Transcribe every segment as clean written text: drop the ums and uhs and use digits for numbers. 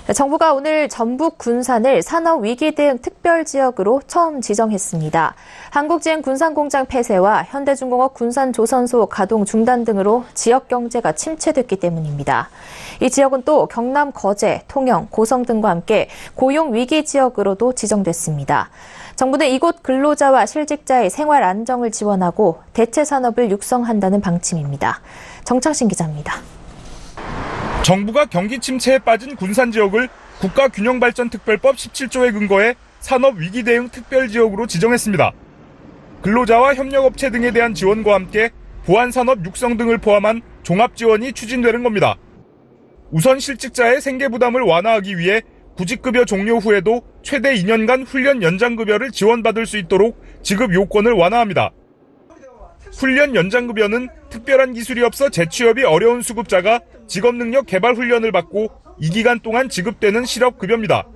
정부가 오늘 전북 군산을 산업위기 대응 특별지역으로 처음 지정했습니다. 한국GM 군산공장 폐쇄와 현대중공업 군산조선소 가동 중단 등으로 지역 경제가 침체됐기 때문입니다. 이 지역은 또 경남 거제, 통영, 고성 등과 함께 고용위기 지역으로도 지정됐습니다. 정부는 이곳 근로자와 실직자의 생활 안정을 지원하고 대체 산업을 육성한다는 방침입니다. 정창신 기자입니다. 정부가 경기 침체에 빠진 군산 지역을 국가균형발전특별법 17조에 근거해 산업위기 대응 특별지역으로 지정했습니다. 근로자와 협력업체 등에 대한 지원과 함께 보안산업 육성 등을 포함한 종합지원이 추진되는 겁니다. 우선 실직자의 생계부담을 완화하기 위해 구직급여 종료 후에도 최대 2년간 훈련 연장급여를 지원받을 수 있도록 지급 요건을 완화합니다. 훈련 연장급여는 특별한 기술이 없어 재취업이 어려운 수급자가 직업능력 개발 훈련을 받고 이 기간 동안 지급되는 실업급여입니다.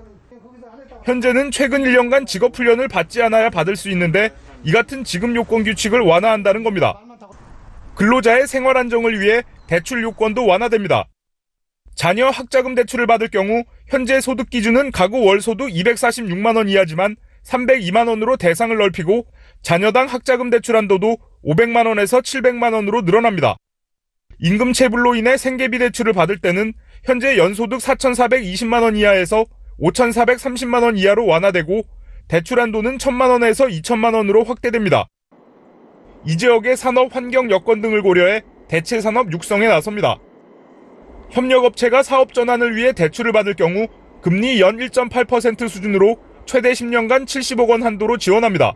현재는 최근 1년간 직업훈련을 받지 않아야 받을 수 있는데 이 같은 지급 요건 규칙을 완화한다는 겁니다. 근로자의 생활 안정을 위해 대출 요건도 완화됩니다. 자녀 학자금 대출을 받을 경우 현재 소득 기준은 가구 월소득 246만 원 이하지만 302만 원으로 대상을 넓히고 자녀당 학자금 대출 한도도 500만 원에서 700만 원으로 늘어납니다. 임금 체불로 인해 생계비 대출을 받을 때는 현재 연소득 4,420만 원 이하에서 5,430만 원 이하로 완화되고 대출 한도는 1,000만 원에서 2,000만 원으로 확대됩니다. 이 지역의 산업 환경 여건 등을 고려해 대체 산업 육성에 나섭니다. 협력업체가 사업 전환을 위해 대출을 받을 경우 금리 연 1.8% 수준으로 최대 10년간 70억 원 한도로 지원합니다.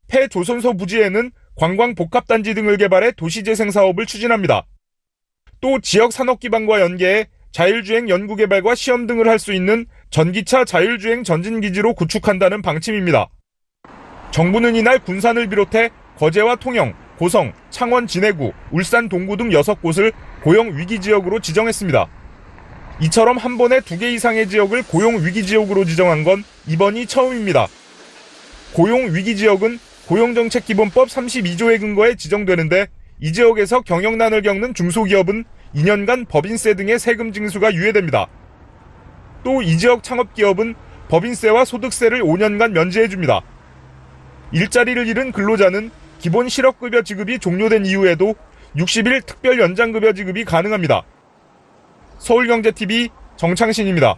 폐조선소 부지에는 관광복합단지 등을 개발해 도시재생 사업을 추진합니다. 또 지역 산업기반과 연계해 자율주행 연구개발과 시험 등을 할 수 있는 전기차 자율주행 전진기지로 구축한다는 방침입니다. 정부는 이날 군산을 비롯해 거제와 통영, 고성, 창원 진해구, 울산 동구 등 6곳을 고용위기지역으로 지정했습니다. 이처럼 한 번에 2개 이상의 지역을 고용위기지역으로 지정한 건 이번이 처음입니다. 고용위기지역은 고용정책기본법 32조에 근거해 지정되는데 이 지역에서 경영난을 겪는 중소기업은 2년간 법인세 등의 세금 징수가 유예됩니다. 또 이 지역 창업기업은 법인세와 소득세를 5년간 면제해줍니다. 일자리를 잃은 근로자는 기본 실업급여 지급이 종료된 이후에도 60일 특별 연장급여 지급이 가능합니다. 서울경제TV 정창신입니다.